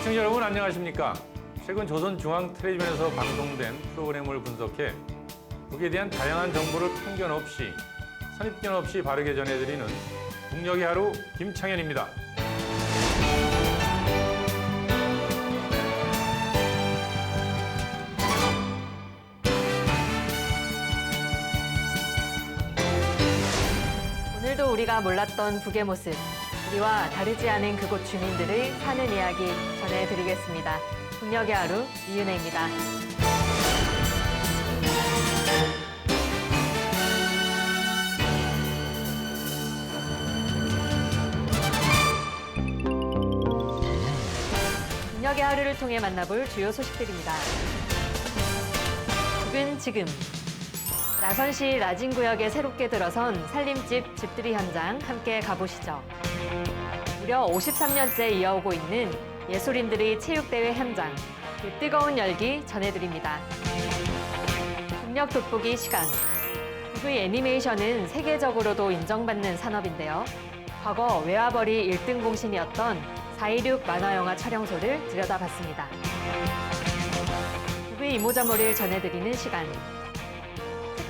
시청자 여러분 안녕하십니까? 최근 조선중앙텔레비전에서 방송된 프로그램을 분석해 북에 대한 다양한 정보를 편견 없이 선입견 없이 바르게 전해드리는 북녘의 하루 김창현입니다. 오늘도 우리가 몰랐던 북의 모습, 우리와 다르지 않은 그곳 주민들의 사는 이야기 전해드리겠습니다. 북녘의 하루 이은혜입니다. 북녘의 하루를 통해 만나볼 주요 소식들입니다. 북은 지금 라선시 라진구역에 새롭게 들어선 살림집 집들이 현장 함께 가보시죠. 무려 53년째 이어오고 있는 예술인들의 체육대회 현장, 그 뜨거운 열기 전해드립니다. 북녘 돋보기 시간. 북의 애니메이션은 세계적으로도 인정받는 산업인데요. 과거 외화벌이 1등 공신이었던 4.16 만화영화 촬영소를 들여다봤습니다. 북의 이모저모를 전해드리는 시간.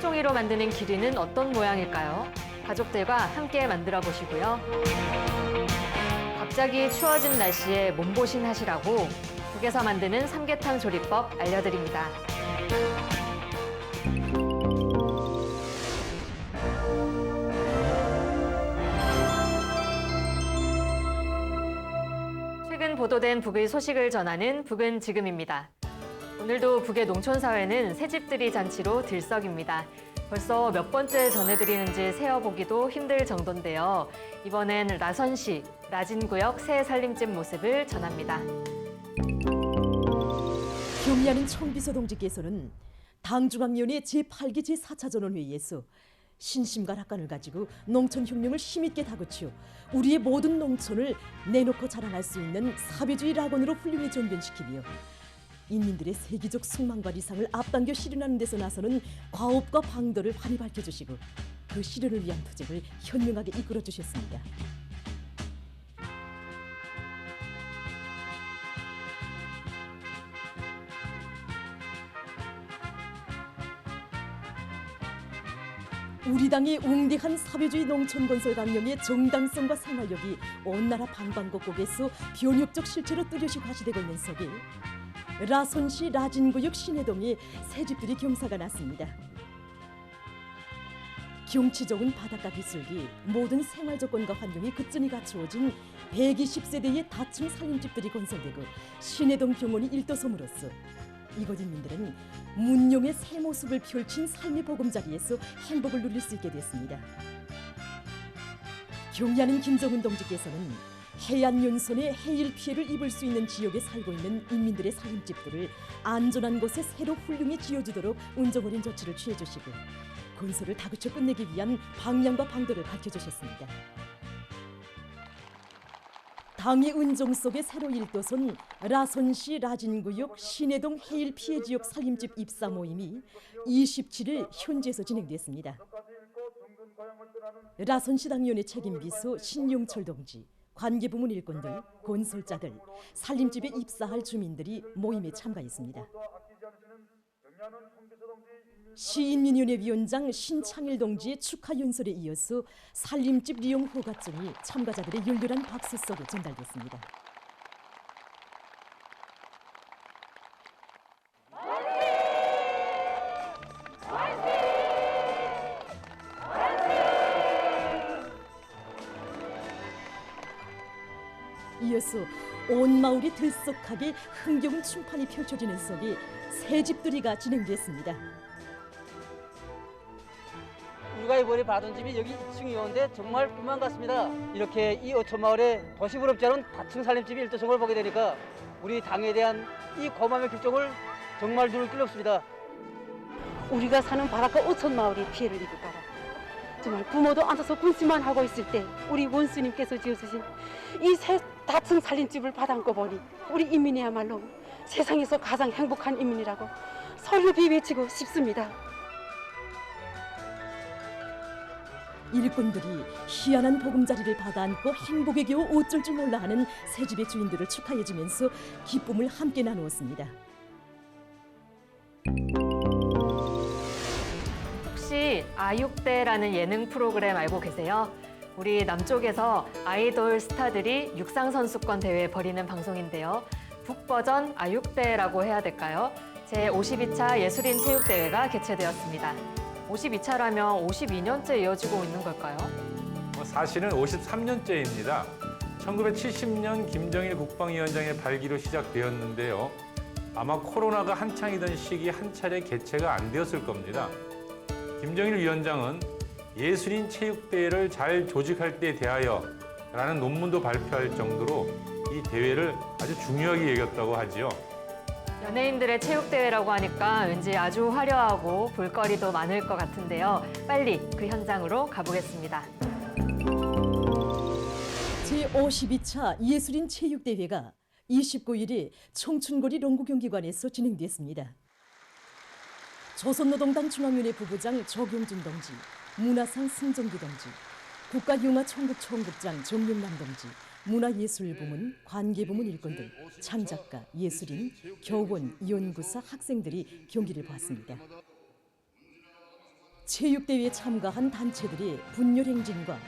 색종이로 만드는 기린은 어떤 모양일까요? 가족들과 함께 만들어 보시고요. 갑자기 추워진 날씨에 몸보신 하시라고 북에서 만드는 삼계탕 조리법 알려드립니다. 최근 보도된 북의 소식을 전하는 북은 지금입니다. 오늘도 북의 농촌사회는 새집들이 잔치로 들썩입니다. 벌써 몇 번째 전해드리는지 세어보기도 힘들 정도인데요. 이번엔 라선시, 라진구역 새 살림집 모습을 전합니다. 경리하는 청비서 동지께서는 당중앙위원회 제8기 제4차 전원회의에서 신심과 낙관을 가지고 농촌 혁명을 힘있게 다그치어 우리의 모든 농촌을 내놓고 자랑할 수 있는 사회주의 낙원으로 훌륭히 전변시키며 인민들의 세계적 숙망과理想을 앞당겨 실현하는 데서 나서는 과업과 방도를 환히 밝혀주시고 그 실현을 위한 투쟁을 현명하게 이끌어주셨습니다. 우리 당의 웅대한 사회주의 농촌 건설 강령의 정당성과 생활력이 온 나라 방방곡곡에서 변혁적 실체로 뚜렷이 과시되고 있는 속에 라선시 라진구역 신해동에 새집들이 경사가 났습니다. 경치 좋은 바닷가 비슬기, 모든 생활 조건과 환경이 급전히 갖추어진 120세대의 다층 살림집들이 건설되고 신해동 병원이 일도섬으로써 이곳 인민들은 문용의 새 모습을 펼친 삶의 보금자리에서 행복을 누릴 수 있게 됐습니다. 경리하는 김정은 동지께서는 해안 연선의 해일 피해를 입을 수 있는 지역에 살고 있는 인민들의 살림집들을 안전한 곳에 새로 훌륭히 지어주도록 운정어린 조치를 취해주시고 건설을 다그쳐 끝내기 위한 방향과 방도를 밝혀주셨습니다. 당의 은정 속에 새로 일도선 라선시 라진구역 신해동 해일 피해 지역 살림집 입사 모임이 27일 현지에서 진행됐습니다. 라선시 당위원회 책임비서 신용철 동지, 관계부문 일꾼들, 건설자들, 살림집에 입사할 주민들이 모임에 참가했습니다. 시인민위원회 위원장 신창일 동지의 축하 연설에 이어서 살림집 리용 허가증이 참가자들의 열렬한 박수 속에 전달됐습니다. 이어서 온 마을이 들썩하게 흥겨운 춤판이 펼쳐지는 속에 새집들이가 진행됐습니다. 우리가 이번에 받은 집이 여기 2층이었는데 정말 꿈만 같습니다. 이렇게 이 어촌마을에 도시부럽지 않은 다층 살림집이 일도성을 보게 되니까 우리 당에 대한 이 고마움의 결정을 정말 누를 길이 없습니다. 우리가 사는 바닷가 어촌마을이 피해를 입을까봐 정말 부모도 앉아서 군침만 하고 있을 때 우리 원수님께서 지어주신 이 새 다층 살림집을 받아안고 보니 우리 인민이야말로 세상에서 가장 행복한 인민이라고 서로 비외치고 싶습니다. 일꾼들이 희한한 보금자리를 받아안고 행복에 겨우 어쩔 줄 몰라 하는 새 집의 주인들을 축하해주면서 기쁨을 함께 나누었습니다. 혹시 아육대라는 예능 프로그램 알고 계세요? 우리 남쪽에서 아이돌 스타들이 육상선수권 대회 벌이는 방송인데요. 북버전 아육대라고 해야 될까요? 제52차 예술인 체육대회가 개최되었습니다. 52차라면 52년째 이어지고 있는 걸까요? 사실은 53년째입니다. 1970년 김정일 국방위원장의 발기로 시작되었는데요. 아마 코로나가 한창이던 시기 한 차례 개최가 안 되었을 겁니다. 김정일 위원장은 예술인 체육대회를 잘 조직할 때 대하여 라는 논문도 발표할 정도로 이 대회를 아주 중요하게 여겼다고 하지요. 연예인들의 체육대회라고 하니까 왠지 아주 화려하고 볼거리도 많을 것 같은데요. 빨리 그 현장으로 가보겠습니다. 제52차 예술인 체육대회가 29일에 청춘거리 롱구경기관에서 진행됐습니다. 조선노동당 중앙위원회 부부장 조경준 동지, 문화상 승정기 동지, 국가융화총국 총국장 정영남 동지, 문화예술부문, 관계부문 일꾼들, 창작가, 예술인, 교원, 연구사, 학생들이 경기를 봤습니다. 체육대회에 참가한 단체들의 분열 행진과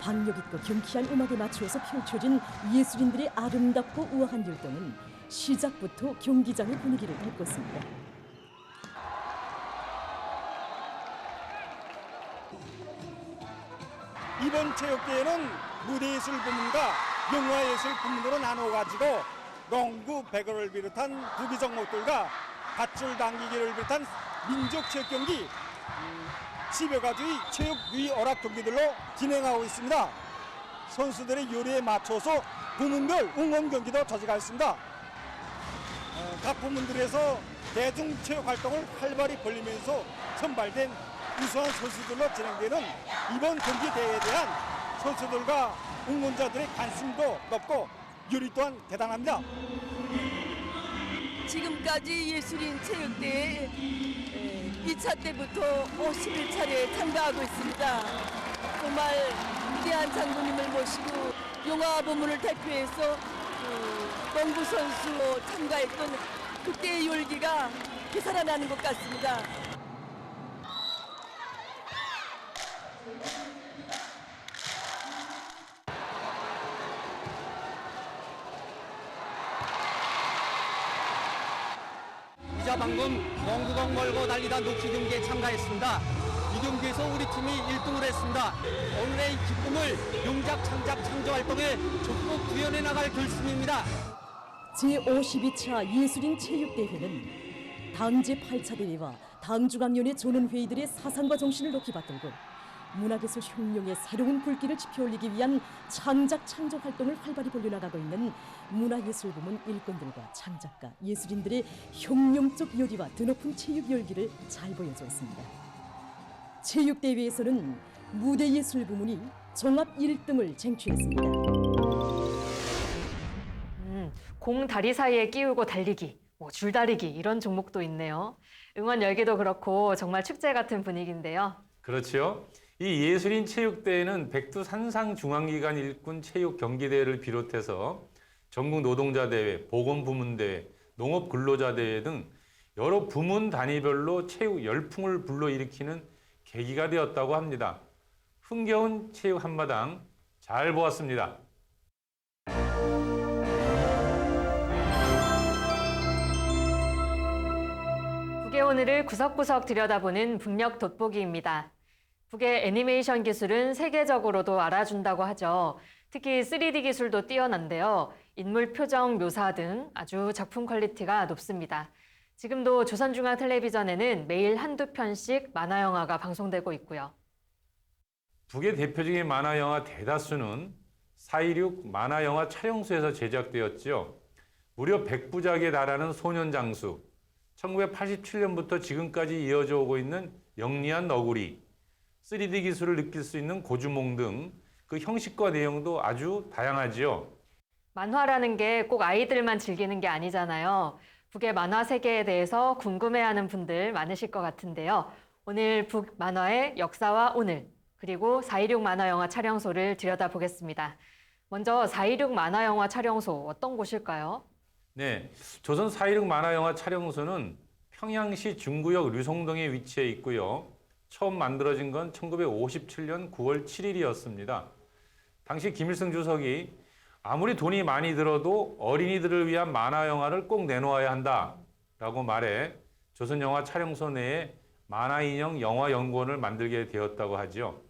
박력 있고 경쾌한 음악에 맞추어서 펼쳐진 예술인들의 아름답고 우아한 율동은 시작부터 경기장의 분위기를 바꿨습니다. 이번 체육대회는 무대예술 부문과 영화예술 부문으로 나눠가지고 농구, 배구를 비롯한 구기 종목들과 밧줄 당기기를 비롯한 민족 체육 경기 10여 가지의 체육 위 오락 경기들로 진행하고 있습니다. 선수들의 요리에 맞춰서 부문별 응원 경기도 조직하였습니다. 각 부문들에서 대중 체육 활동을 활발히 벌리면서 선발된 우수한 선수들로 진행되는 이번 경기 대회에 대한 선수들과 응원자들의 관심도 높고 요리 또한 대단합니다. 지금까지 예술인 체육대회에 2차 때부터 51차례 참가하고 있습니다. 정말 위대한 장군님을 모시고 영화 부문을 대표해서 농구 선수 참가했던 그때의 열기가 되살아나는 것 같습니다. 이자 방금 농구공 몰고 달리다 녹지 경기에 참가했습니다. 이 경기에서 우리 팀이 1등을 했습니다. 오늘의 기쁨을 용작 창작 창조 활동에 적극 구현해 나갈 결심입니다. 제52차 예술인 체육대회는 당 제8차 대회와 당 중앙위원회 전원회의들의 사상과 정신을 높이 받들고 문화예술 혁명의 새로운 불길을 지펴올리기 위한 창작 창조 활동을 활발히 벌려나가고 있는 문화예술부문 일꾼들과 창작가, 예술인들의 혁명적 열의와 드높은 체육 열기를 잘 보여주었습니다. 체육대회에서는 무대예술부문이 종합 1등을 쟁취했습니다. 공 다리 사이에 끼우고 달리기, 줄다리기 이런 종목도 있네요. 응원 열기도 그렇고 정말 축제 같은 분위기인데요. 그렇지요. 이 예술인 체육대회는 백두산상 중앙기관 일꾼 체육 경기대회를 비롯해서 전국 노동자대회, 보건부문대회, 농업근로자대회 등 여러 부문 단위별로 체육 열풍을 불러일으키는 계기가 되었다고 합니다. 흥겨운 체육 한마당 잘 보았습니다. 북의 오늘을 구석구석 들여다보는 북녘 돋보기입니다. 북의 애니메이션 기술은 세계적으로도 알아준다고 하죠. 특히 3D 기술도 뛰어난데요. 인물 표정 묘사 등 아주 작품 퀄리티가 높습니다. 지금도 조선중앙텔레비전에는 매일 한두 편씩 만화 영화가 방송되고 있고요. 북의 대표적인 만화 영화 대다수는 4.16 만화 영화 촬영소에서 제작되었지요. 무려 100부작에 달하는 소년장수, 1987년부터 지금까지 이어져 오고 있는 영리한 너구리, 3D 기술을 느낄 수 있는 고주몽 등 그 형식과 내용도 아주 다양하지요. 만화라는 게 꼭 아이들만 즐기는 게 아니잖아요. 북의 만화 세계에 대해서 궁금해하는 분들 많으실 것 같은데요. 오늘 북 만화의 역사와 오늘, 그리고 4.16 만화영화 촬영소를 들여다보겠습니다. 먼저 4.16 만화영화 촬영소 어떤 곳일까요? 네, 조선 4.16 만화영화 촬영소는 평양시 중구역 류송동에 위치해 있고요. 처음 만들어진 건 1957년 9월 7일이었습니다. 당시 김일성 주석이 아무리 돈이 많이 들어도 어린이들을 위한 만화영화를 꼭 내놓아야 한다라고 말해 조선영화 촬영소 내에 만화인형 영화연구원을 만들게 되었다고 하죠.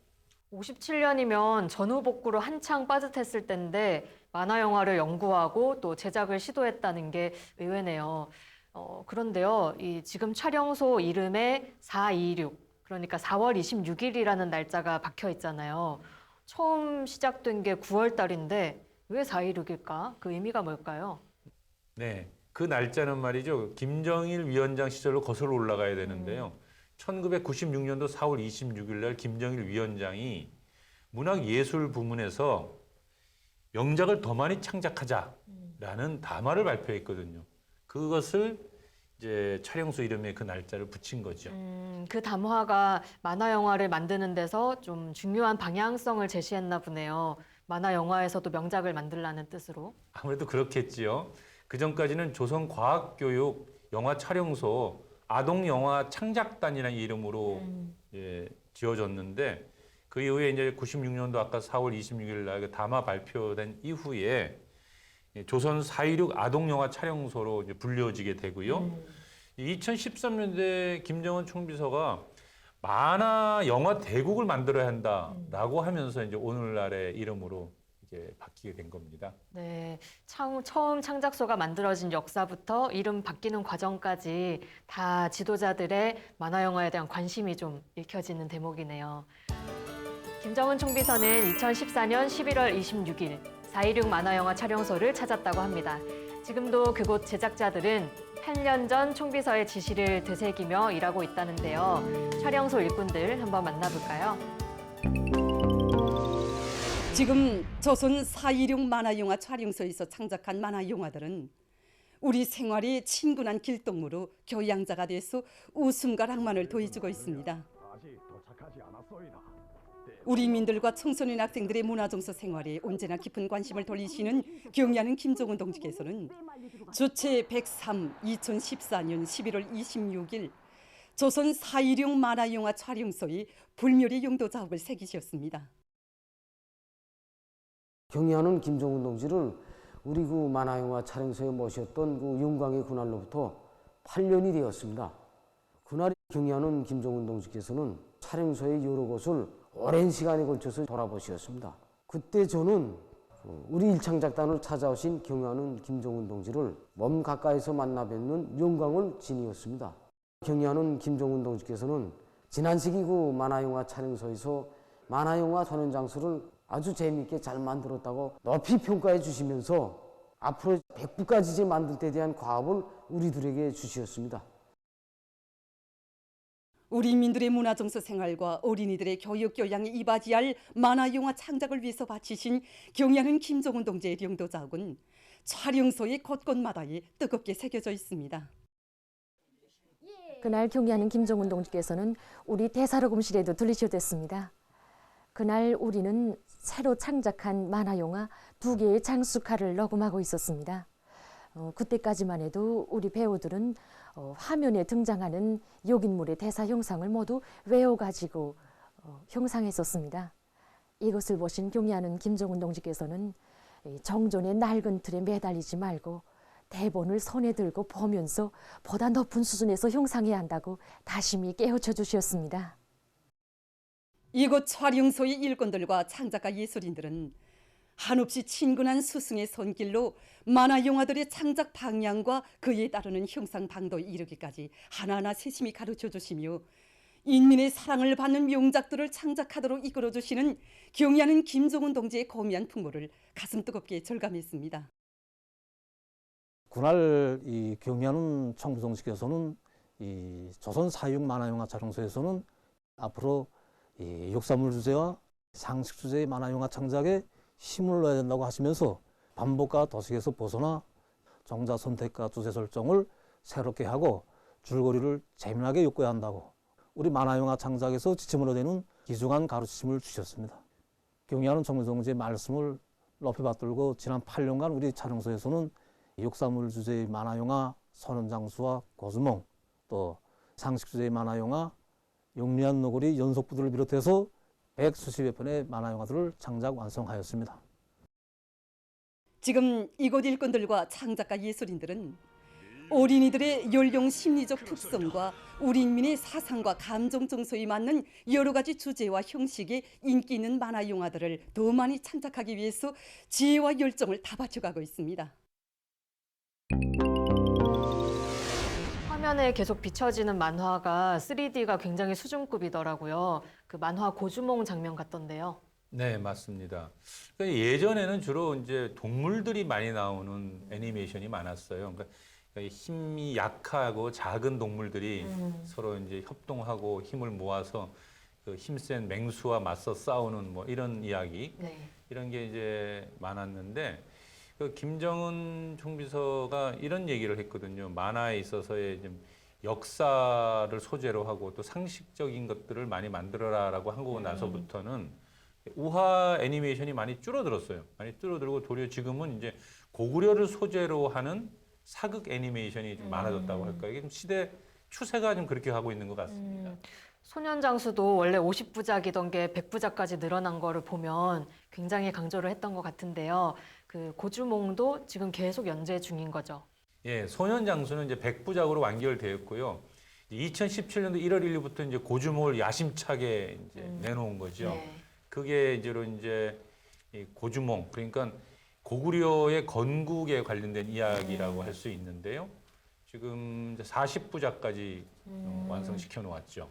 57년이면 전후복구로 한창 빠듯했을 때인데 만화영화를 연구하고 또 제작을 시도했다는 게 의외네요. 그런데요, 지금 촬영소 이름에 426, 그러니까 4월 26일이라는 날짜가 박혀 있잖아요. 처음 시작된 게 9월 달인데 왜 4.16일까? 그 의미가 뭘까요? 네, 그 날짜는 말이죠. 김정일 위원장 시절로 거슬러 올라가야 되는데요. 1996년도 4월 26일 날 김정일 위원장이 문학예술 부문에서 명작을 더 많이 창작하자라는 담화를 발표했거든요. 그것을 이제 촬영소 이름에 그 날짜를 붙인 거죠. 그 담화가 만화영화를 만드는 데서 좀 중요한 방향성을 제시했나 보네요. 만화영화에서도 명작을 만들라는 뜻으로. 아무래도 그렇겠지요. 그 전까지는 조선과학교육 영화촬영소 아동영화 창작단이라는 이름으로 지어졌는데 그 이후에 이제 96년도 아까 4월 26일 날 담화 발표된 이후에 조선 4.16 아동영화 촬영소로 이제 불려지게 되고요. 2013년대 김정은 총비서가 만화 영화 대국을 만들어야 한다라고 하면서 이제 오늘날의 이름으로 이제 바뀌게 된 겁니다. 네, 처음 창작소가 만들어진 역사부터 이름 바뀌는 과정까지 다 지도자들의 만화영화에 대한 관심이 좀 읽혀지는 대목이네요. 김정은 총비서는 2014년 11월 26일 4.16 만화영화 촬영소를 찾았다고 합니다. 지금도 그곳 제작자들은 8년 전 총비서의 지시를 되새기며 일하고 있다는데요. 촬영소 일꾼들 한번 만나볼까요? 지금 조선 4.16 만화영화 촬영소에서 창작한 만화영화들은 우리 생활의 친근한 길동무로 교양자가 돼서 웃음과 낭만을 더해주고 있습니다. 우리 민들과 청소년 학생들의 문화정서 생활에 언제나 깊은 관심을 돌리시는 경의하는 김종은 동지께서는 주체 103 2014년 11월 26일 조선 4.16 만화영화 촬영소의 불멸의 용도 자욱을 새기셨습니다. 경의하는 김종은 동지를 우리 그 만화영화 촬영소에 모셨던 그 영광의 그날로부터 8년이 되었습니다. 그날 경의하는 김종은 동지께서는 촬영소의 여러 곳을 오랜 시간에 걸쳐서 돌아보셨습니다. 그때 저는 우리 일창작단을 찾아오신 경의하는 김종은 동지를 몸 가까이서 만나 뵙는 영광을 지니었습니다. 경의하는 김종은 동지께서는 지난 시기 그 만화영화 촬영소에서 만화영화 촬영 장소를 아주 재미있게 잘 만들었다고 높이 평가해 주시면서 앞으로 100부까지 만들 때 대한 과업을 우리들에게 주시었습니다. 우리 민들의 문화정서 생활과 어린이들의 교육 교양에 이바지할 만화영화 창작을 위해서 바치신 경의하는 김종은 동지의 용도 자욱은 촬영소의 곳곳마다에 뜨겁게 새겨져 있습니다. 그날 경의하는 김종은 동지께서는 우리 대사록음실에도 들리셔댔습니다. 그날 우리는 새로 창작한 만화영화 2개의 장수칼을 녹음하고 있었습니다. 그때까지만 해도 우리 배우들은 화면에 등장하는 욕인물의 대사 형상을 모두 외워가지고 형상했었습니다. 이것을 보신 경의하는 김종은 동지께서는 정존의 낡은 틀에 매달리지 말고 대본을 손에 들고 보면서 보다 높은 수준에서 형상해야 한다고 다짐히 깨우쳐 주셨습니다. 이곳 촬영소의 일꾼들과 창작가 예술인들은 한없이 친근한 스승의 손길로 만화영화들의 창작 방향과 그에 따르는 형상 방도에 이르기까지 하나하나 세심히 가르쳐 주시며 인민의 사랑을 받는 명작들을 창작하도록 이끌어 주시는 경의하는 김종은 동지의 고미한 풍모를 가슴 뜨겁게 절감했습니다. 그날 이 경의하는 총비동지께서는 이 조선 4.16 만화영화 촬영소에서는 앞으로 이 역사물 주제와 상식 주제의 만화영화 창작에 힘을 넣어야 된다고 하시면서 반복과 도식에서 벗어나 정자 선택과 주제 설정을 새롭게 하고 줄거리를 재미나게 엮어야 한다고 우리 만화영화 창작에서 지침을 얻는 귀중한 가르침을 주셨습니다. 경의하는 정동지의 말씀을 높이 받들고 지난 8년간 우리 촬영소에서는 육사물 주제의 만화영화 선원장수와 고주몽, 또 상식 주제의 만화영화 영리한 너구리 연속부들을 비롯해서 100수십여 편의 만화영화들을 창작 완성하였습니다. 지금 이곳 일꾼들과 창작가 예술인들은 어린이들의 연령 심리적 특성과 우리 인민의 사상과 감정 정서에 맞는 여러 가지 주제와 형식의 인기 있는 만화 영화들을 더 많이 창작하기 위해서 지혜와 열정을 다 바쳐가고 있습니다. 화면에 계속 비춰지는 만화가 3D가 굉장히 수준급이더라고요. 그 만화 고주몽 장면 같던데요. 네, 맞습니다. 그러니까 예전에는 주로 이제 동물들이 많이 나오는 애니메이션이 많았어요. 그러니까 힘이 약하고 작은 동물들이 서로 이제 협동하고 힘을 모아서 그 힘센 맹수와 맞서 싸우는 뭐 이런 이야기, 네. 이런 게 이제 많았는데 그 김정은 총비서가 이런 얘기를 했거든요. 만화에 있어서의 좀 역사를 소재로 하고 또 상식적인 것들을 많이 만들어라라고 하고 나서부터는 우화 애니메이션이 많이 줄어들었어요. 많이 줄어들고 도리어 지금은 이제 고구려를 소재로 하는 사극 애니메이션이 좀 많아졌다고 할까. 이게 좀 시대 추세가 좀 그렇게 가고 있는 것 같습니다. 소년장수도 원래 50부작이던 게 100부작까지 늘어난 거를 보면 굉장히 강조를 했던 것 같은데요. 그 고주몽도 지금 계속 연재 중인 거죠. 예, 소년장수는 이제 100부작으로 완결되었고요. 2017년도 1월 1일부터 이제 고주몽을 야심차게 이제 내놓은 거죠. 네. 그게 이제로 이제 이 고주몽, 그러니까 고구려의 건국에 관련된 이야기라고 할 수 있는데요. 지금 이제 40부작까지 완성시켜 놓았죠.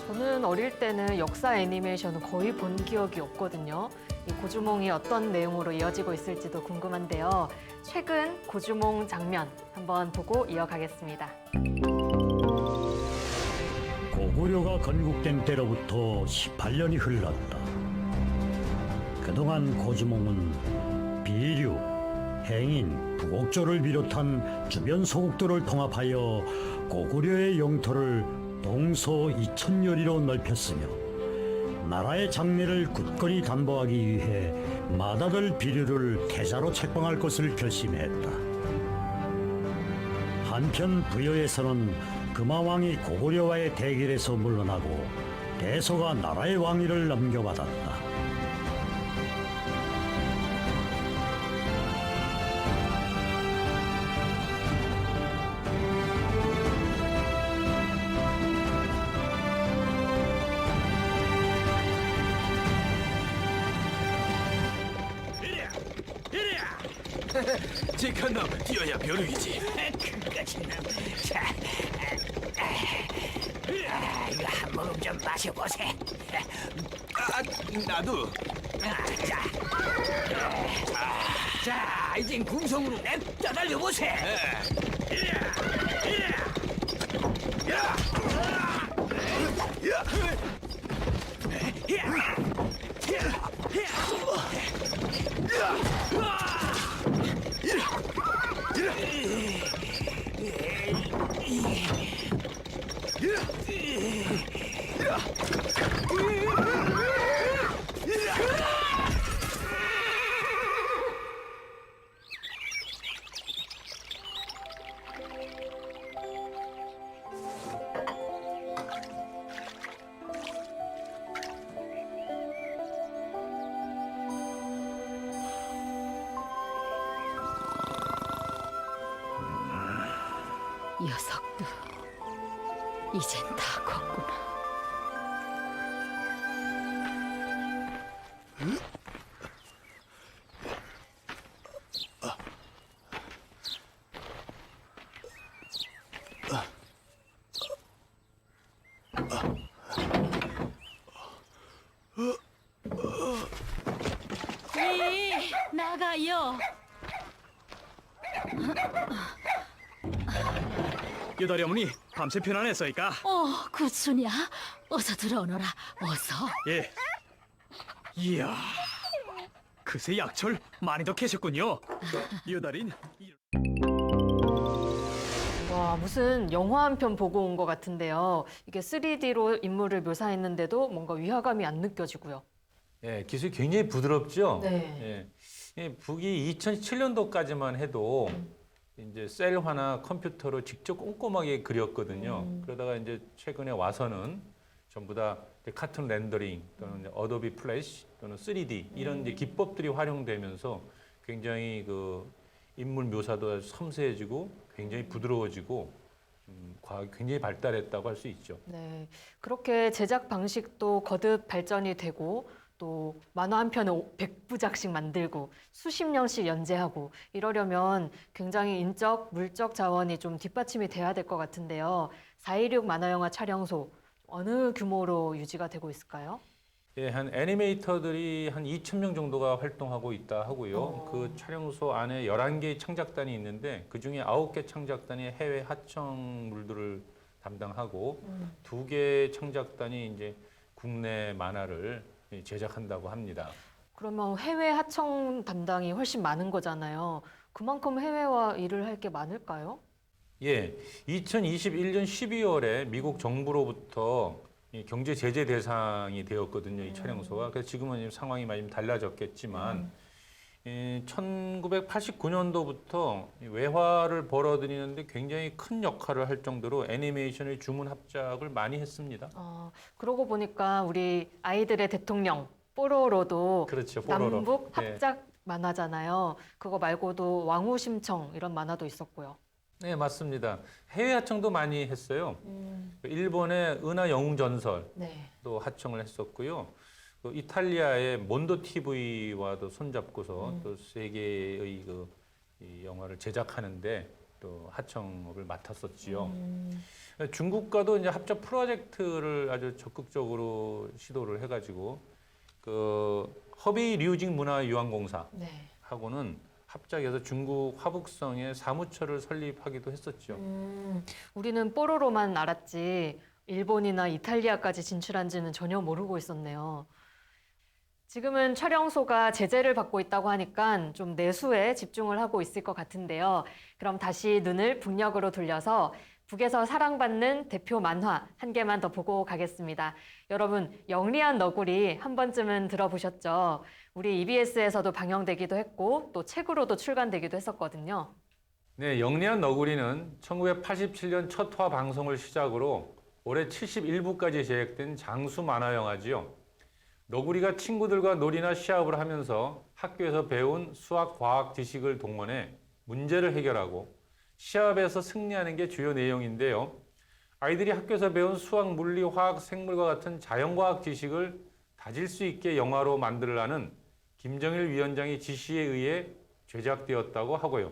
저는 어릴 때는 역사 애니메이션은 거의 본 기억이 없거든요. 이 고주몽이 어떤 내용으로 이어지고 있을지도 궁금한데요. 최근 고주몽 장면 한번 보고 이어가겠습니다. 고구려가 건국된 때로부터 18년이 흘렀다. 그동안 고주몽은 비류, 행인, 부곡조를 비롯한 주변 소국들을 통합하여 고구려의 영토를 동서 2000여리로 넓혔으며 나라의 장래를 굳건히 담보하기 위해 맏아들 비류를 태자로 책봉할 것을 결심했다. 한편 부여에서는 금화왕이 고구려와의 대결에서 물러나고 대소가 나라의 왕위를 넘겨받았다. 직한 놈 뛰어야 벼룩이지. 그것이 놈. 자, 이거 한 모금 좀 마셔보세. 나도. 자, 이젠 궁성으로 냅다 달려보세. 녀석도 이젠 다 컸구나. 나가요. 여다리 어머니 밤새 편안했어이까? 구순이야. 어서 들어오너라. 어서. 예. 이야, 그새 약철 많이 더 캐셨군요. 여다린. 와, 무슨 영화 한 편 보고 온 것 같은데요. 이게 3D로 인물을 묘사했는데도 뭔가 위화감이 안 느껴지고요. 예, 기술이 굉장히 부드럽죠. 네. 예. 이 북이 2007년도까지만 해도 이제 셀화나 컴퓨터로 직접 꼼꼼하게 그렸거든요. 그러다가 이제 최근에 와서는 전부 다 이제 카툰 렌더링 또는 이제 어도비 플래시 또는 3D 이런 이제 기법들이 활용되면서 굉장히 그 인물 묘사도 아주 섬세해지고 굉장히 부드러워지고 과학이 굉장히 발달했다고 할 수 있죠. 네. 그렇게 제작 방식도 거듭 발전이 되고 또 만화 한 편에 100부작씩 만들고 수십 년씩 연재하고 이러려면 굉장히 인적, 물적 자원이 좀 뒷받침이 돼야 될 것 같은데요. 4.16 만화영화 촬영소 어느 규모로 유지가 되고 있을까요? 예, 한 애니메이터들이 한 2,000명 정도가 활동하고 있다 하고요. 그 촬영소 안에 11개의 창작단이 있는데 그중에 9개 창작단이 해외 하청물들을 담당하고 2개의 창작단이 이제 국내 만화를 제작한다고 합니다. 그러면 해외 하청 담당이 훨씬 많은 거잖아요. 그만큼 해외와 일을 할 게 많을까요? 예, 2021년 12월에 미국 정부로부터 이 경제 제재 대상이 되었거든요, 이 촬영소가. 그래서 지금은 지금 상황이 많이 달라졌겠지만 1989년도부터 외화를 벌어들이는데 굉장히 큰 역할을 할 정도로 애니메이션의 주문 합작을 많이 했습니다. 그러고 보니까 우리 아이들의 대통령 뽀로로도 그렇죠, 뽀로로. 남북 네. 합작 만화잖아요. 그거 말고도 왕후심청 이런 만화도 있었고요. 네, 맞습니다. 해외 하청도 많이 했어요. 일본의 은하 영웅 전설도 네. 하청을 했었고요. 또 이탈리아의 몬도 TV와도 손잡고서 또 세계의 이 영화를 제작하는데 또 하청업을 맡았었지요. 중국과도 이제 합작 프로젝트를 아주 적극적으로 시도를 해가지고 그 허베이 류징 문화유한공사 네. 하고는 합작해서 중국 화북성에 사무처를 설립하기도 했었죠. 우리는 뽀로로만 알았지 일본이나 이탈리아까지 진출한지는 전혀 모르고 있었네요. 지금은 촬영소가 제재를 받고 있다고 하니까 좀 내수에 집중을 하고 있을 것 같은데요. 그럼 다시 눈을 북녘으로 돌려서 북에서 사랑받는 대표 만화 한 개만 더 보고 가겠습니다. 여러분, 영리한 너구리 한 번쯤은 들어보셨죠? 우리 EBS에서도 방영되기도 했고 또 책으로도 출간되기도 했었거든요. 네, 영리한 너구리는 1987년 첫 화 방송을 시작으로 올해 71부까지 제작된 장수 만화 영화지요. 너구리가 친구들과 놀이나 시합을 하면서 학교에서 배운 수학, 과학 지식을 동원해 문제를 해결하고 시합에서 승리하는 게 주요 내용인데요. 아이들이 학교에서 배운 수학, 물리, 화학, 생물과 같은 자연과학 지식을 다질 수 있게 영화로 만들라는 김정일 위원장의 지시에 의해 제작되었다고 하고요.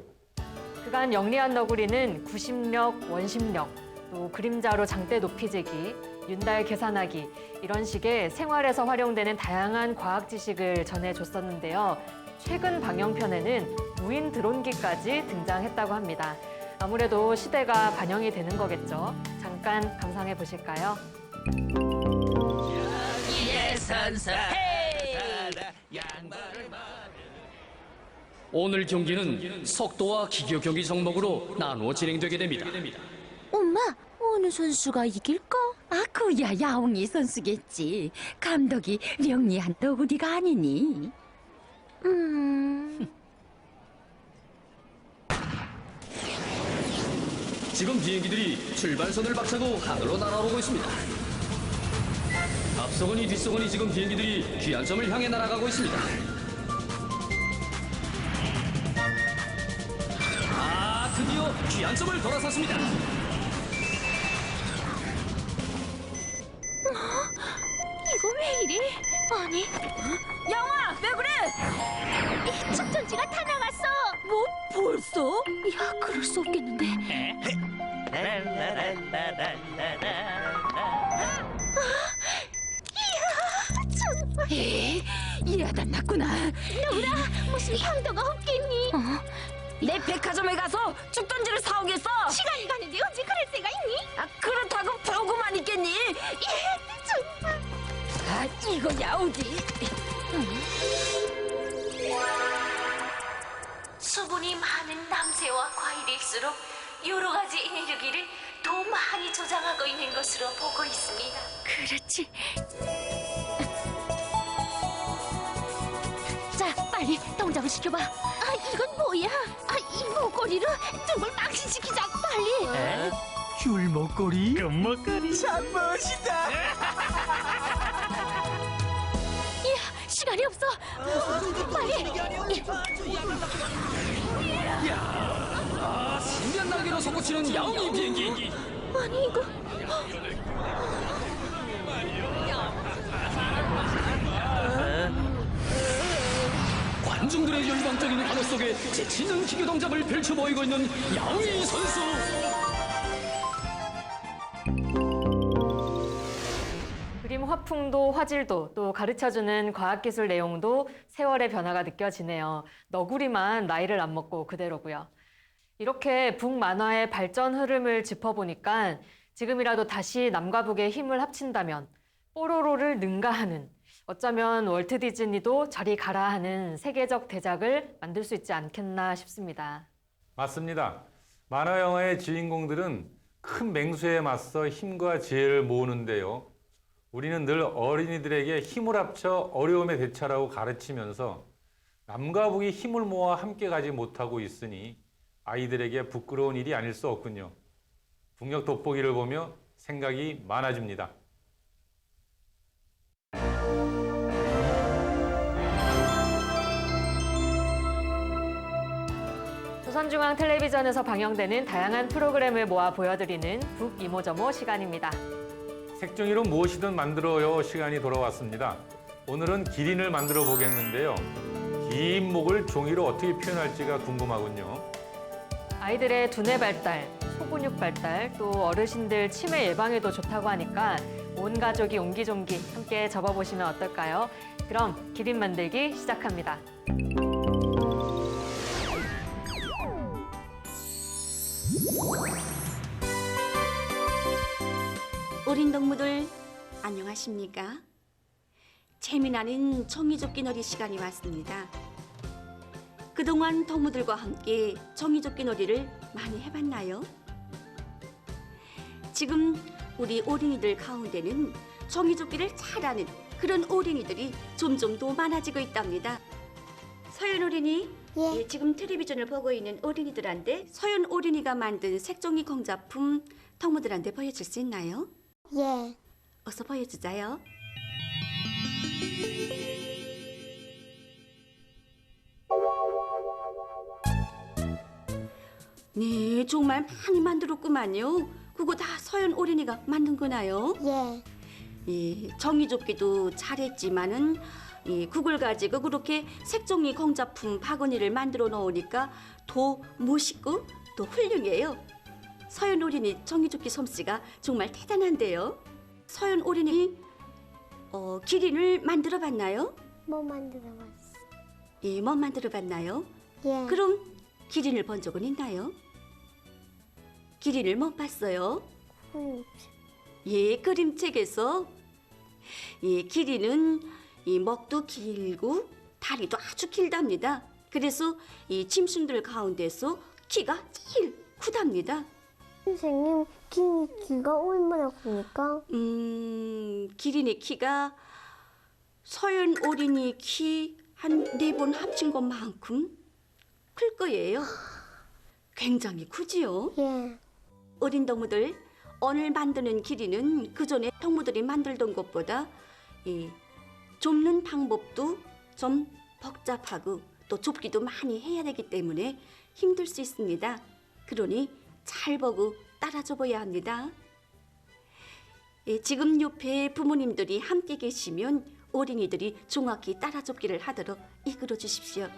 그간 영리한 너구리는 구심력, 원심력, 또 그림자로 장대 높이재기, 윤달 계산하기 이런 식의 생활에서 활용되는 다양한 과학 지식을 전해줬었는데요. 최근 방영편에는 무인 드론기까지 등장했다고 합니다. 아무래도 시대가 반영이 되는 거겠죠. 잠깐 감상해 보실까요? 오늘 경기는 속도와 기교 경기 종목으로 나누어 진행되게 됩니다. 엄마, 어느 선수가 이길까? 그야 야옹이 선수겠지. 감독이 영리한 너구리가 아니니. 지금 비행기들이 출발선을 박차고 하늘로 날아오고 있습니다. 앞서거니 뒤서거니 지금 비행기들이 귀한 점을 향해 날아가고 있습니다. 드디어 귀한 점을 돌아섰습니다. 이거 왜 이래? 아니, 영아, 왜 그래? 이 축전지가 다 나갔어. 뭐 벌써? 야, 그럴 수 없겠는데. 정말. 이러다 났구나. 너구라, 무슨 향도가 없겠니? 내 백화점에 가서 축전지를 사오겠어. 시간이 가는데 언제 그럴 새가 있니? 그렇다고 보고만 있겠니? 정말. 이거야 어디? 수분이 많은 남새와 과일일수록 여러 가지 에너지를 더 많이 저장하고 있는 것으로 보고 있습니다. 그렇지. 자, 빨리 동작을 시켜봐. 이건 뭐야? 이 목걸이로 등을 망신시키자, 빨리. 귤 먹거리? 금 먹거리? 참 멋있다. 이야, 시간이 없어. 빨리. 신비한 날개로 솟구치는 야옹이 비행기. 아니, 이거. 관중들의 열광적인 환호 속에 재치있는 기교 동작을 펼쳐 보이고 있는 야옹이 선수. 그림 화풍도 화질도 또 가르쳐주는 과학기술 내용도 세월의 변화가 느껴지네요. 너구리만 나이를 안 먹고 그대로고요. 이렇게 북만화의 발전 흐름을 짚어보니까 지금이라도 다시 남과 북의 힘을 합친다면 뽀로로를 능가하는, 어쩌면 월트 디즈니도 저리 가라 하는 세계적 대작을 만들 수 있지 않겠나 싶습니다. 맞습니다. 만화 영화의 주인공들은 큰 맹수에 맞서 힘과 지혜를 모으는데요. 우리는 늘 어린이들에게 힘을 합쳐 어려움에 대처하라고 가르치면서 남과 북이 힘을 모아 함께 가지 못하고 있으니 아이들에게 부끄러운 일이 아닐 수 없군요. 북녘 돋보기를 보며 생각이 많아집니다. 조선중앙텔레비전에서 방영되는 다양한 프로그램을 모아 보여드리는 북이모저모 시간입니다. 색종이로 무엇이든 만들어요 시간이 돌아왔습니다. 오늘은 기린을 만들어 보겠는데요. 긴 목을 종이로 어떻게 표현할지가 궁금하군요. 아이들의 두뇌 발달, 소근육 발달, 또 어르신들 치매 예방에도 좋다고 하니까 온 가족이 옹기종기 함께 접어보시면 어떨까요? 그럼 기린 만들기 시작합니다. 어린 동무들 안녕하십니까? 재미나는 종이접기 놀이 시간이 왔습니다. 그동안 동무들과 함께 종이접기 놀이를 많이 해봤나요? 지금 우리 어린이들 가운데는 종이접기를 잘하는 그런 어린이들이 점점 더 많아지고 있답니다. 서연 어린이, 예, 지금 텔레비전을 보고 있는 어린이들한테 서연 어린이가 만든 색종이 공작품 동무들한테 보여줄 수 있나요? 예. 어서 보여주자요. 네, 정말 많이 만들었구만요. 그거 다 서연 어린이가 만든 거나요? 예. 예, 종이접기도 잘했지만은 그걸 가지고 그렇게 색종이 공작품 바구니를 만들어 놓으니까 더 멋있고 더 훌륭해요. 서연 어린이 종이접기 솜씨가 정말 대단한데요. 서연 어린이 기린을 만들어 봤나요? 뭐 만들어봤어? 예, 뭐 만들어 봤나요? 예. 그럼 기린을 본 적은 있나요? 기린을 못 봤어요? 예, 그림책에서 예, 기린은 이 목도 길고 다리도 아주 길답니다. 그래서 이 짐승들 가운데서 키가 제일 크답니다. 선생님, 키가 얼마나 큽니까? 기린의 키가 서연 어린이 키 한 4번 합친 것만큼 클 거예요. 굉장히 크지요? 예. 어린 동무들, 오늘 만드는 기린은 그전에 동무들이 만들던 것보다 좁는 방법도 좀 복잡하고 또 좁기도 많이 해야 되기 때문에 힘들 수 있습니다. 그러니 잘 보고 따라줘 봐야 합니다. 예, 지금 옆에 부모님들이 함께 계시면 어린이들이 정확히 따라접기를 하도록 이끌어 주십시오.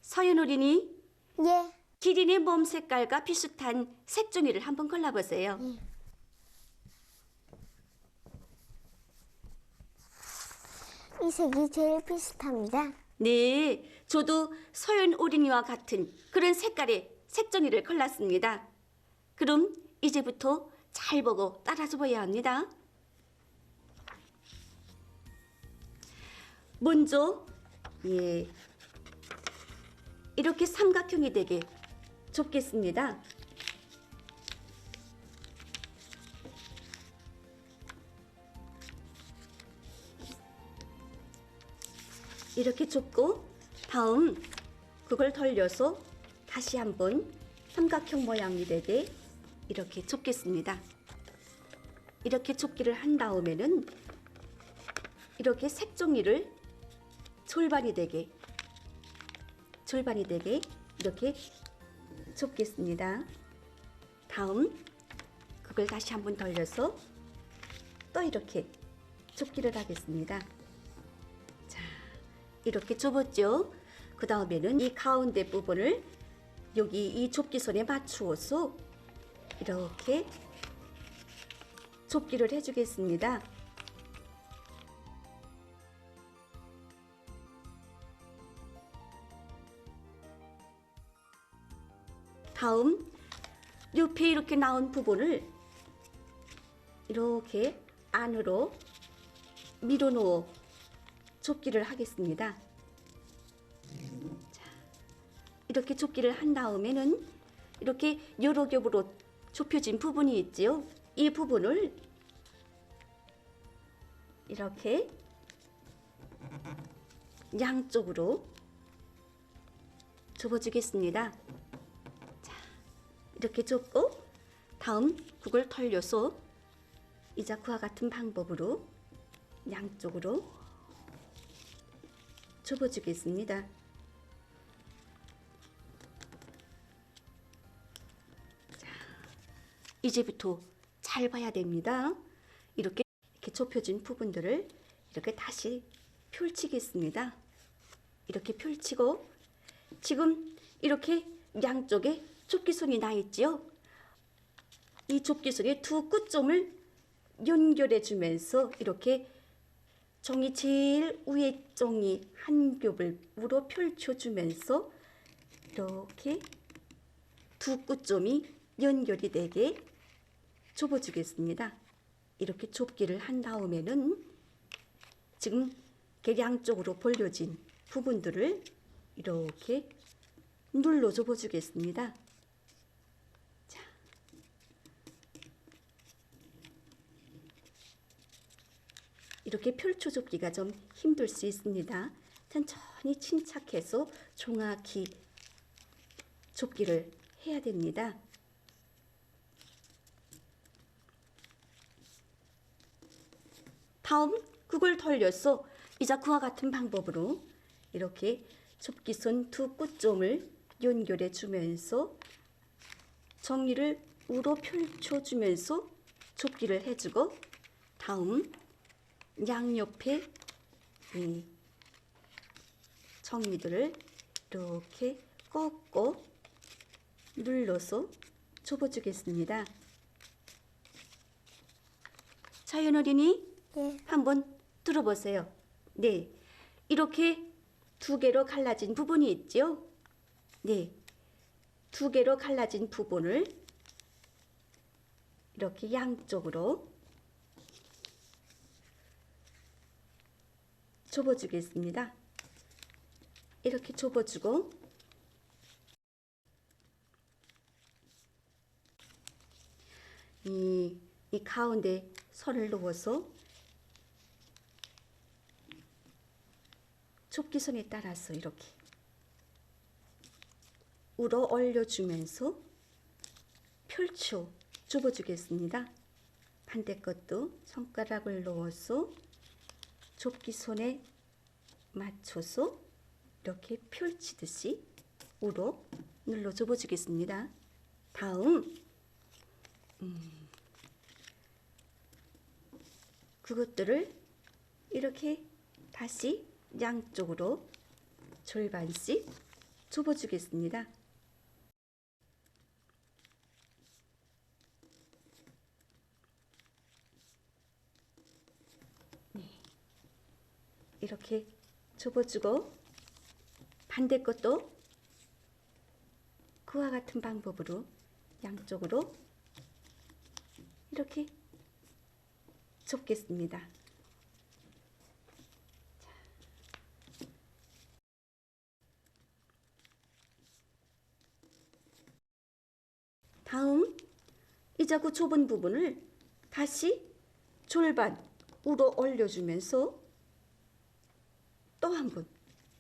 서연 어린이, 예. 기린의 몸 색깔과 비슷한 색종이를 한번 골라보세요. 예. 이 색이 제일 비슷합니다. 네, 저도 서연 어린이와 같은 그런 색깔의 색종이를 골랐습니다. 그럼 이제부터 잘 보고 따라줘 봐야 합니다. 먼저 이렇게 삼각형이 되게 좁겠습니다. 이렇게 좁고 다음 그걸 돌려서 다시 한번 삼각형 모양이 되게 이렇게 좁겠습니다. 이렇게 좁기를 한 다음에는 이렇게 색종이를 절반이 되게 이렇게 좁겠습니다. 다음 그걸 다시 한번 돌려서 또 이렇게 좁기를 하겠습니다. 자, 이렇게 좁았죠? 그 다음에는 이 가운데 부분을 여기 이 좁기선에 맞추어서 이렇게 좁기를 해주겠습니다. 다음 옆에 이렇게 나온 부분을 이렇게 안으로 밀어넣어 좁기를 하겠습니다. 자, 이렇게 좁기를 한 다음에는 이렇게 여러 겹으로 좁혀진 부분이 있지요. 이 부분을 이렇게 양쪽으로 접어주겠습니다. 자, 이렇게 접고 다음 그걸 털려서 이자 그와 같은 방법으로 양쪽으로 접어주겠습니다. 자, 이제부터 잘 봐야 됩니다. 이렇게 좁혀진 부분들을 이렇게 다시 펼치겠습니다. 이렇게 펼치고 지금 이렇게 양쪽에 좁기선이 나 있지요. 이 좁기선의 두 끝점을 연결해 주면서 이렇게 종이 제일 위에 종이 한 겹을 우러 펼쳐 주면서 이렇게 두 끝점이 연결이 되게 접어주겠습니다. 이렇게 좁기를 한 다음에는 지금 양쪽으로 벌려진 부분들을 이렇게 눌러 접어주겠습니다. 자, 이렇게 펼쳐 좁기가 좀 힘들 수 있습니다. 천천히 침착해서 정확히 좁기를 해야 됩니다. 다음 그걸 돌려서 이자 그와 같은 방법으로 이렇게 좁기선 두 끝점을 연결해 주면서 정리를 우러 펼쳐 주면서 좁기를 해주고 다음 양옆에 이 정리들을 이렇게 꺾고 눌러서 접어주겠습니다. 자연 어린이 한번 들어보세요. 네, 이렇게 두 개로 갈라진 부분이 있죠. 네, 두 개로 갈라진 부분을 이렇게 양쪽으로 접어주겠습니다. 이렇게 접어주고 이 가운데 선을 넣어서 좁기선에 따라서 이렇게 우러 올려주면서 펼쳐 접어주겠습니다. 반대 것도 손가락을 넣어서 좁기선에 맞춰서 이렇게 펼치듯이 우러 눌러 접어주겠습니다. 다음 그것들을 이렇게 다시 양쪽으로 절반씩 접어주겠습니다. 네, 이렇게 접어주고 반대 것도 그와 같은 방법으로 양쪽으로 이렇게 접겠습니다. 이제 그 좁은 부분을 다시 졸반으로 올려주면서 또 한 번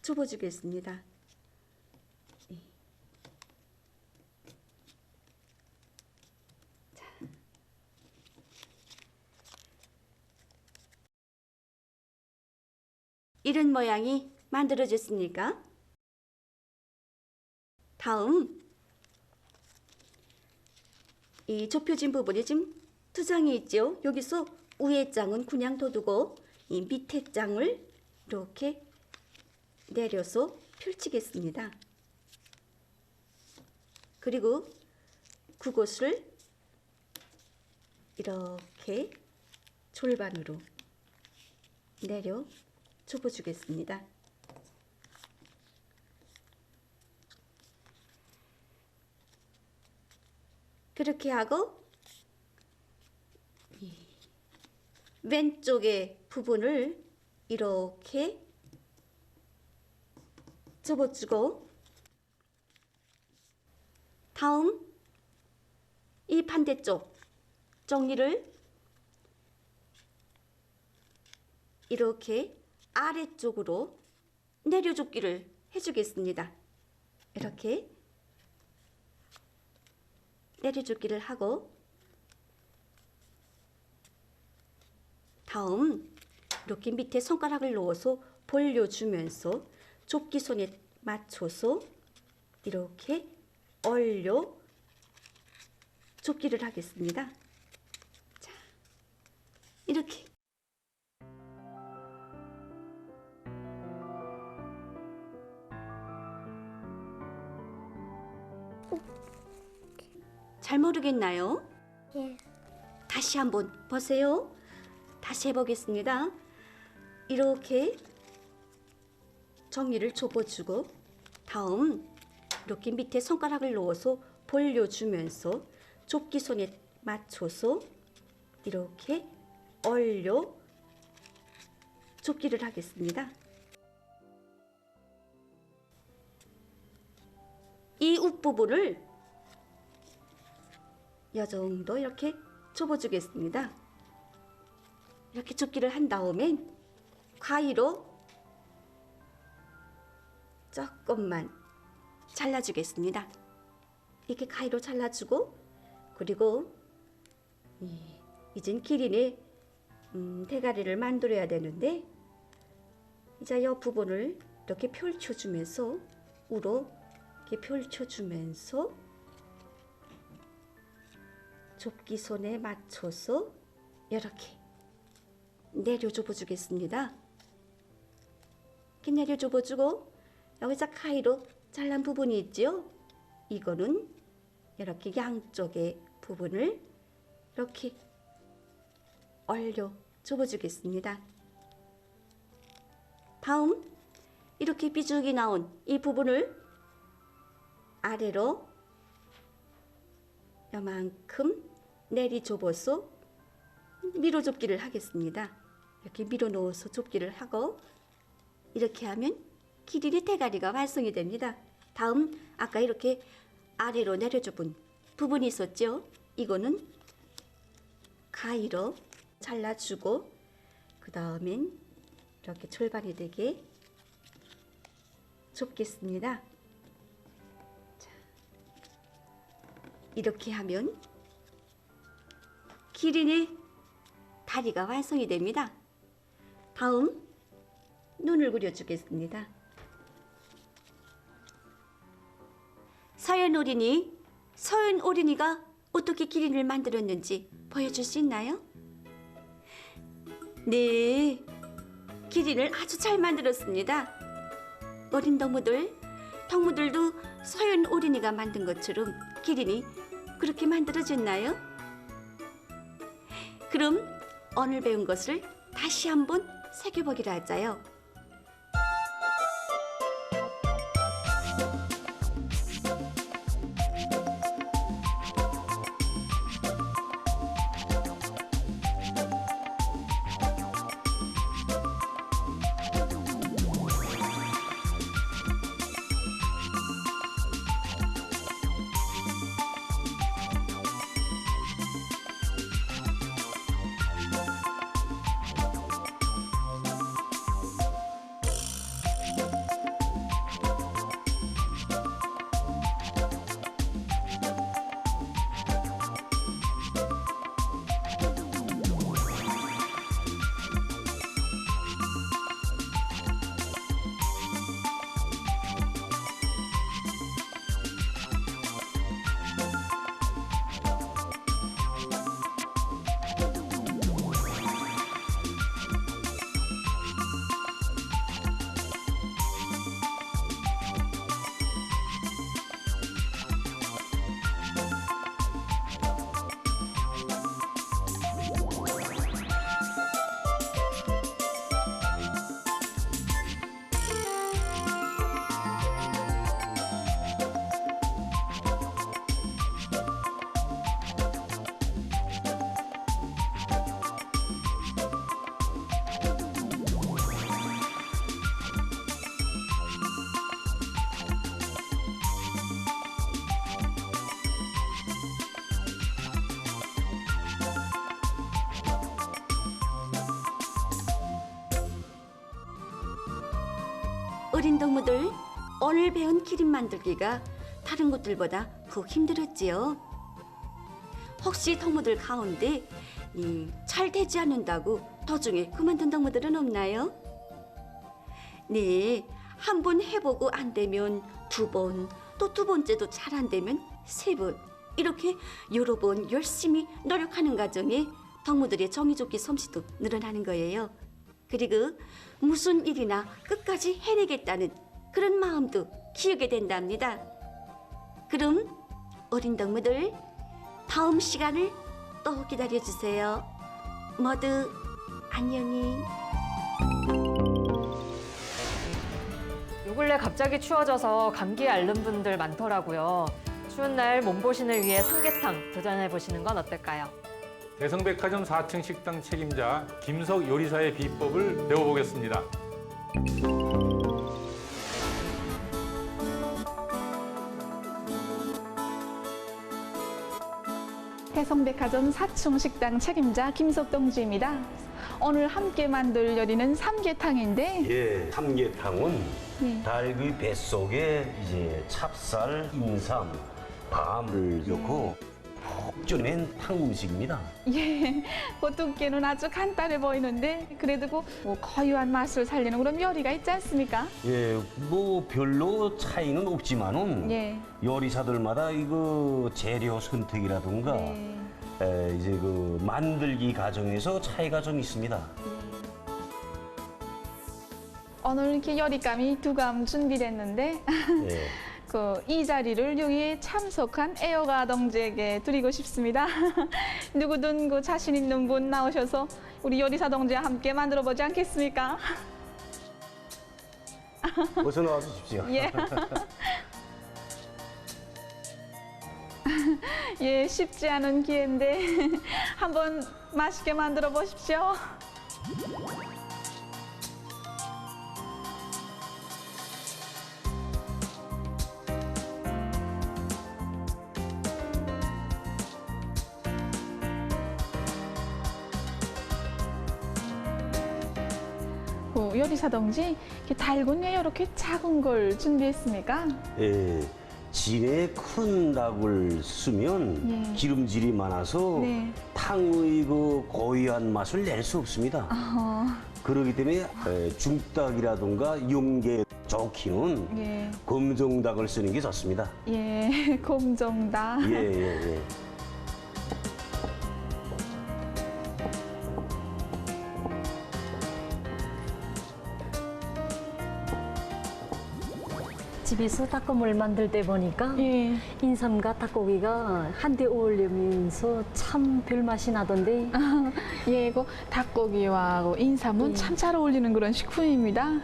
접어주겠습니다. 이런 모양이 만들어졌습니까? 다음 이 좁혀진 부분이 지금 두 장이 있죠. 여기서 위에 장은 그냥 둬두고 이 밑에 장을 이렇게 내려서 펼치겠습니다. 그리고 그곳을 이렇게 졸반으로 내려 접어주겠습니다. 그렇게 하고 왼쪽의 부분을 이렇게 접어주고 다음 이 반대쪽 정리를 이렇게 아래쪽으로 내려줬기를 해주겠습니다. 이렇게 내려줬기를 하고 다음 이렇게 밑에 손가락을 넣어서 벌려주면서 좁기손에 맞춰서 이렇게 얼려 좁기를 하겠습니다. 자, 이렇게 잘 모르겠나요? 예. 다시 한번 보세요. 다시 해보겠습니다. 이렇게 정리를 접어주고 다음 이렇게 밑에 손가락을 넣어서 벌려주면서 좁기손에 맞춰서 이렇게 얼려 좁기를 하겠습니다. 이 윗부분을 이 정도 이렇게 접어주겠습니다. 이렇게 좁기를 한 다음엔 가위로 조금만 잘라주겠습니다. 이렇게 가위로 잘라주고 그리고 이젠 기린의 대가리를 만들어야 되는데 이제 이 부분을 이렇게 펼쳐주면서 우로 이렇게 펼쳐주면서 좁기손에 맞춰서 이렇게 내려 접어주겠습니다. 이렇게 내려 접어주고 여기서 가위로 잘란 부분이 있죠? 이거는 이렇게 양쪽의 부분을 이렇게 얼려 접어주겠습니다. 다음 이렇게 비죽이 나온 이 부분을 아래로 요만큼 내리 접어서 밀어 좁기를 하겠습니다. 이렇게 밀어 넣어서 좁기를 하고 이렇게 하면 기린의 대가리가 완성이 됩니다. 다음 아까 이렇게 아래로 내려접은 부분이 있었죠? 이거는 가위로 잘라주고 그 다음엔 이렇게 절반이 되게 좁겠습니다. 자, 이렇게 하면 기린의 다리가 완성이 됩니다. 다음 눈을 그려주겠습니다. 서연 어린이가 어떻게 기린을 만들었는지 보여줄 수 있나요? 네, 기린을 아주 잘 만들었습니다. 어린 동무들도 서연 어린이가 만든 것처럼 기린이 그렇게 만들어졌나요? 그럼 오늘 배운 것을 다시 한번 새겨보기로 하자요. 어린 동무들, 오늘 배운 기린 만들기가 다른 곳들보다 더 힘들었지요. 혹시 동무들 가운데 잘 되지 않는다고 도중에 그만둔 동무들은 없나요? 네, 한 번 해보고 안 되면 2번, 또 2번째도 잘 안 되면 3번, 이렇게 여러 번 열심히 노력하는 과정에 동무들의 정의좋기 솜씨도 늘어나는 거예요. 그리고 무슨 일이나 끝까지 해내겠다는 그런 마음도 키우게 된답니다. 그럼 어린 동무들, 다음 시간을 또 기다려주세요. 모두 안녕히. 요 근래 갑자기 추워져서 감기에 앓는 분들 많더라고요. 추운 날 몸보신을 위해 삼계탕 도전해보시는 건 어떨까요? 대성백화점 4층 식당 책임자 김석 요리사의 비법을 배워보겠습니다. 대성백화점 4층 식당 책임자 김석 동지입니다. 오늘 함께 만들 요리는 삼계탕인데, 예, 삼계탕은 예. 닭의 뱃속에 이제 찹쌀, 인삼, 밤을 넣고 푹 쪄낸 탕 음식입니다. 예, 보통께는 아주 간단해 보이는데 그래도 뭐 고유한 맛을 살리는 그런 요리가 있지 않습니까? 예, 뭐 별로 차이는 없지만은 예. 요리사들마다 이거 재료 선택이라든가 네. 이제 그 만들기 과정에서 차이가 좀 있습니다. 오늘 이렇게 요리감이 2감 준비됐는데 예. 이 자리를 여기에 참석한 애호가 동지에게 드리고 싶습니다. 누구든 자신 있는 분 나오셔서 우리 요리사 동지와 함께 만들어 보지 않겠습니까? 어서 나와 주십시오. 예. 예, 쉽지 않은 기회인데 한번 맛있게 만들어 보십시오. 요리사 동지, 달군 왜 이렇게 작은 걸 준비했습니까? 예, 진에 큰 닭을 쓰면 예. 기름질이 많아서 네. 탕의 그 고유한 맛을 낼 수 없습니다. 그렇기 때문에 중닭이라든가 용계 좋기는 예. 검정닭을 쓰는 게 좋습니다. 예, 곰정다. 예, 예, 예. 집에서 닭고기를 만들 때 보니까 예. 인삼과 닭고기가 한데 어울리면서 참 별맛이 나던데. 예, 이거 닭고기와 인삼은 참 잘 어울리는 그런 식품입니다.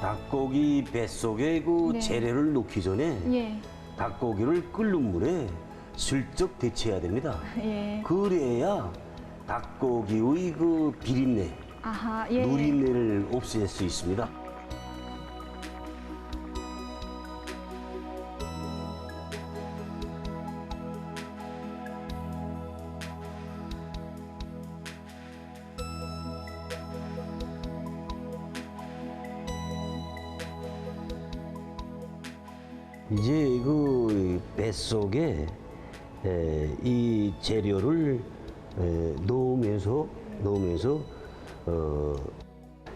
닭고기 뱃속에 그 네. 재료를 넣기 전에 예. 닭고기를 끓는 물에 슬쩍 데쳐야 됩니다. 예. 그래야 닭고기의 그 비린내, 아하, 예. 누린내를 없앨 수 있습니다. 이제 그 뱃속에 이 재료를 넣으면서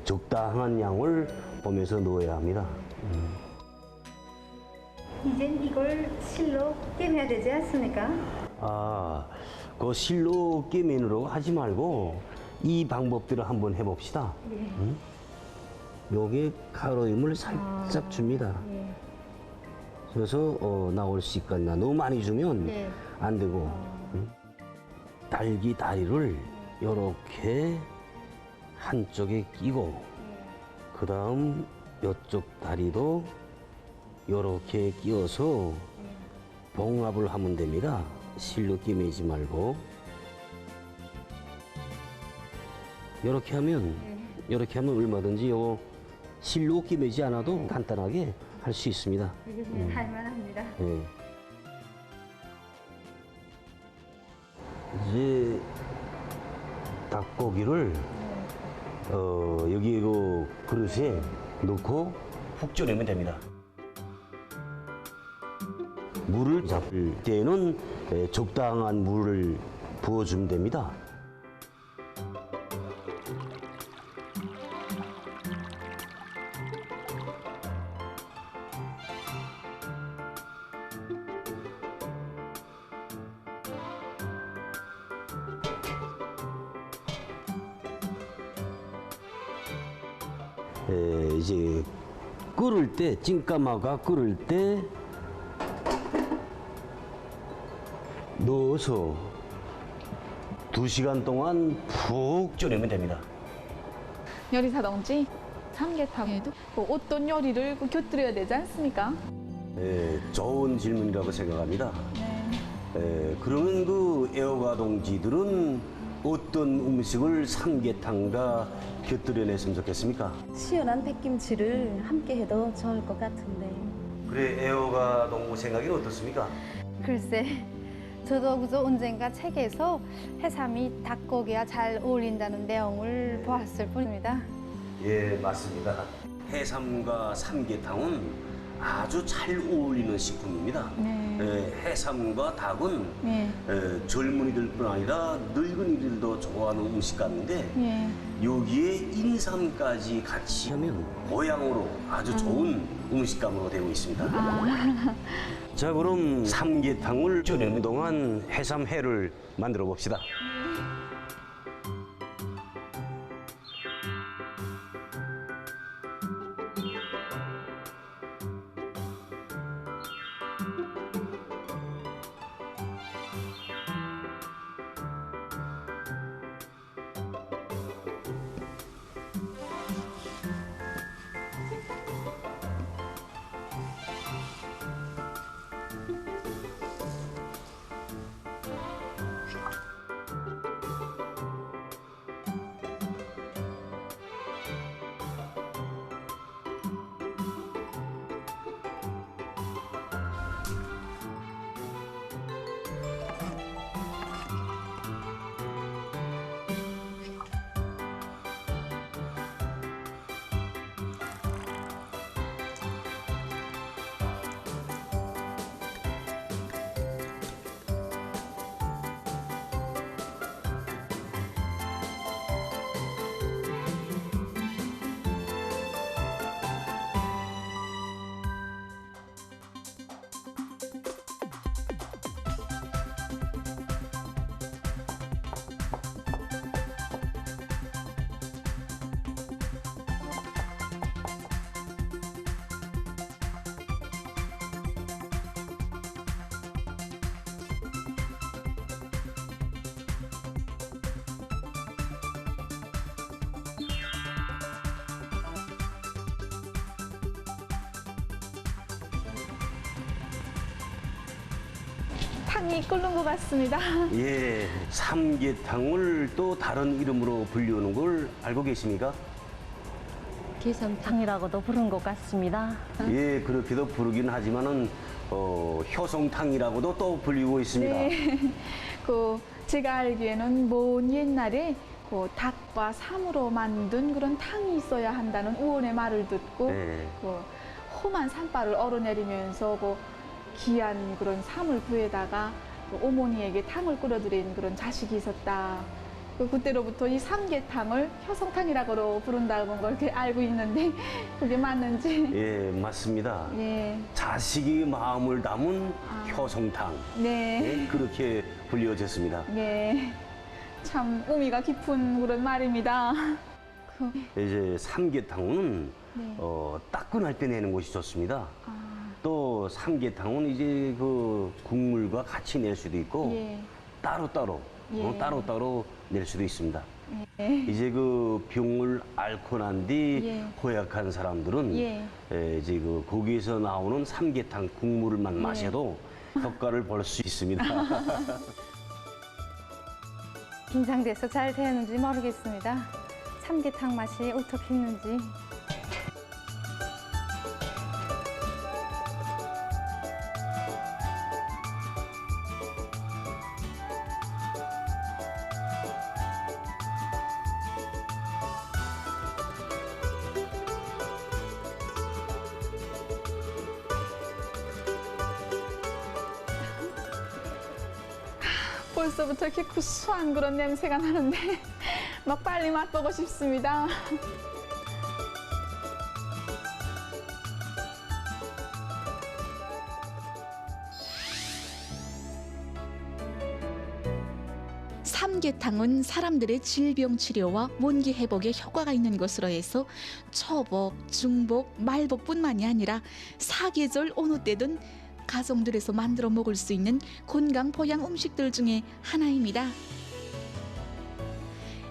적당한 양을 보면서 넣어야 합니다. 이젠 이걸 실로 깨매야 되지 않습니까? 아, 그 실로 깨매느라고 하지 말고 이 방법대로 한번 해봅시다. 예. 응? 여기에 가루임을 살짝 줍니다. 예. 그래서 나올 수 있겠나. 너무 많이 주면 네. 안 되고. 응? 딸기 다리를 이렇게 한쪽에 끼고 그 다음 이쪽 다리도 이렇게 끼워서 봉합을 하면 됩니다. 실로 끼매지 말고. 이렇게 하면 얼마든지 요 실로 끼매지 않아도 간단하게 할 수 있습니다. 할만합니다. 예. 이제 닭고기를 여기 그 그릇에 넣고 푹 쪄내면 됩니다. 물을 잡을 때는 적당한 물을 부어주면 됩니다. 이제 끓을 때, 찐까마가 끓을 때 넣어서 2시간 동안 푹 쪄내면 됩니다. 요리사 동지, 삼계탕에도 어떤 요리를 곁들여야 되지 않습니까? 좋은 질문이라고 생각합니다. 그러면 그 애호가 동지들은 어떤 음식을 삼계탕과 곁들여냈으면 좋겠습니까? 시원한 백김치를 함께 해도 좋을 것 같은데. 그래, 애호가 동무 생각은 어떻습니까? 글쎄, 저도 그저 언젠가 책에서 해삼이 닭고기와 잘 어울린다는 내용을 보았을 뿐입니다. 예, 맞습니다. 해삼과 삼계탕은 아주 잘 어울리는 식품입니다. 해삼과 닭은 젊은이들뿐 아니라 늙은이들도 좋아하는 음식 같은데 여기에 인삼까지 같이 하면 모양으로 아주 좋은 음식감으로 되고 있습니다. 자, 그럼 삼계탕을 쪄내는 동안 해삼회를 만들어 봅시다. 탕이 끓는 것 같습니다. 예, 삼계탕을 또 다른 이름으로 불리우는 걸 알고 계십니까? 기삼탕이라고도 부른 것 같습니다. 예, 그렇게도 부르긴 하지만은 효성탕이라고도 또 불리고 있습니다. 네, 제가 알기에는 먼 옛날에 닭과 삼으로 만든 그런 탕이 있어야 한다는 의원의 말을 듣고 험한 산바를 얼어내리면서 귀한 그런 삼을 구해다가 어머니에게 탕을 끓여드린 그런 자식이 있었다. 그때로부터 이 삼계탕을 효성탕이라고 부른다는 걸 이렇게 알고 있는데 그게 맞는지? 예, 맞습니다. 예. 자식이 마음을 담은 효성탕. 네. 예, 그렇게 불리워졌습니다. 네. 참 의미가 깊은 그런 말입니다. 이제 삼계탕은 따끈할 때 내는 것이 좋습니다. 또 삼계탕은 이제 그 국물과 같이 낼 수도 있고 따로따로 따로따로 낼 수도 있습니다. 이제 그 병을 앓고 난 뒤 예. 허약한 사람들은 예. 이제 그 거기에서 나오는 삼계탕 국물만 예. 마셔도 효과를 볼 수 있습니다. 긴장돼서 잘 되는지 모르겠습니다. 삼계탕 맛이 어떻게 있는지. 벌써부터 이렇게 구수한 그런 냄새가 나는데 막 빨리 맛보고 싶습니다. 삼계탕은 사람들의 질병 치료와 원기 회복에 효과가 있는 것으로 해서 초복, 중복, 말복뿐만이 아니라 사계절 어느 때든 가정들에서 만들어 먹을 수 있는 건강 보양 음식들 중에 하나입니다.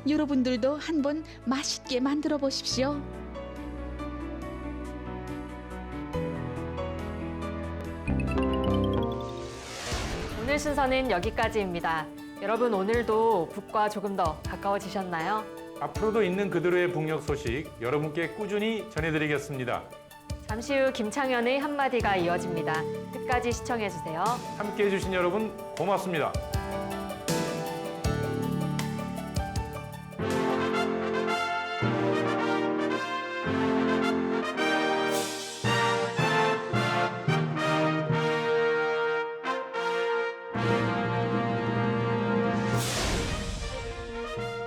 여러분들도 한번 맛있게 만들어 보십시오. 오늘 순서는 여기까지입니다. 여러분 오늘도 북과 조금 더 가까워지셨나요? 앞으로도 있는 그대로의 북녘 소식 여러분께 꾸준히 전해드리겠습니다. 잠시 후 김창현의 한마디가 이어집니다. 끝까지 시청해주세요. 함께해 주신 여러분 고맙습니다.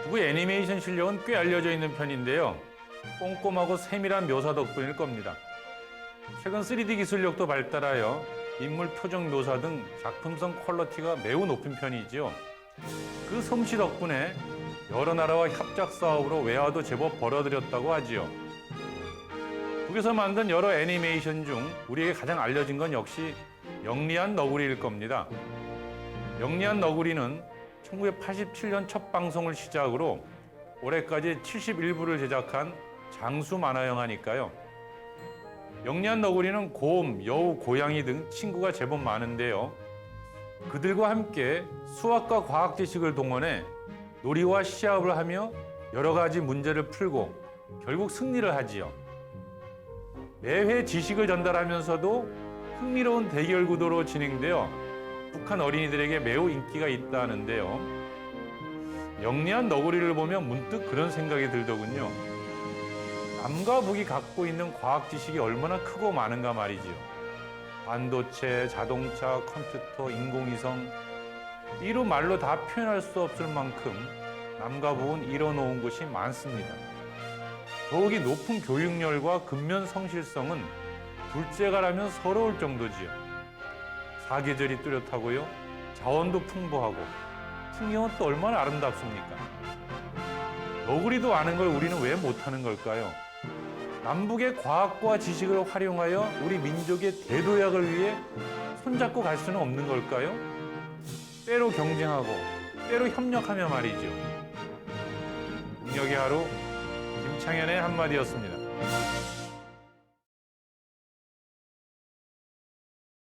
북의 애니메이션 실력은 꽤 알려져 있는 편인데요. 꼼꼼하고 세밀한 묘사 덕분일 겁니다. 최근 3D 기술력도 발달하여 인물 표정 묘사 등 작품성 퀄리티가 매우 높은 편이지요. 그 솜씨 덕분에 여러 나라와 협작 사업으로 외화도 제법 벌어들였다고 하지요. 북에서 만든 여러 애니메이션 중 우리에게 가장 알려진 건 역시 영리한 너구리일 겁니다. 영리한 너구리는 1987년 첫 방송을 시작으로 올해까지 71부를 제작한 장수 만화 영화니까요. 영리한 너구리는 곰, 여우, 고양이 등 친구가 제법 많은데요. 그들과 함께 수학과 과학 지식을 동원해 놀이와 시합을 하며 여러 가지 문제를 풀고 결국 승리를 하지요. 매회 지식을 전달하면서도 흥미로운 대결 구도로 진행되어 북한 어린이들에게 매우 인기가 있다는데요. 영리한 너구리를 보면 문득 그런 생각이 들더군요. 남과 북이 갖고 있는 과학 지식이 얼마나 크고 많은가 말이지요. 반도체, 자동차, 컴퓨터, 인공위성 이루 말로 다 표현할 수 없을 만큼 남과 북은 이뤄놓은 것이 많습니다. 더욱이 높은 교육열과 근면 성실성은 둘째가라면 서러울 정도지요. 사계절이 뚜렷하고요. 자원도 풍부하고 풍경은 또 얼마나 아름답습니까? 너구리도 아는 걸 우리는 왜 못하는 걸까요? 남북의 과학과 지식을 활용하여 우리 민족의 대도약을 위해 손잡고 갈 수는 없는 걸까요? 때로 경쟁하고 때로 협력하며 말이죠. 북녘의 하루 김창현의 한마디였습니다.